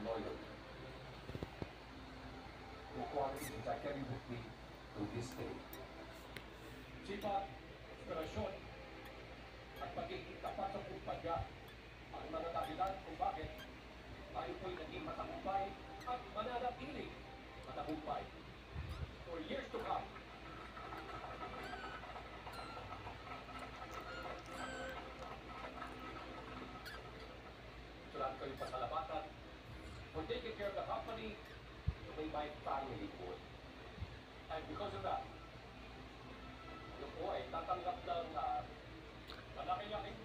loyal. The qualities that I carry with me to this day. Sipag, inspirasyon, at pagiging tapat sa kumpanya ang mga dahilan kung bakit tayo po'y naging matagumpay at mananatiling matagumpay for years to come. Salamat kayo pasalamatan for taking care of the company to make my family good. And because of that, yung po ay tatanggap ng malaki-laking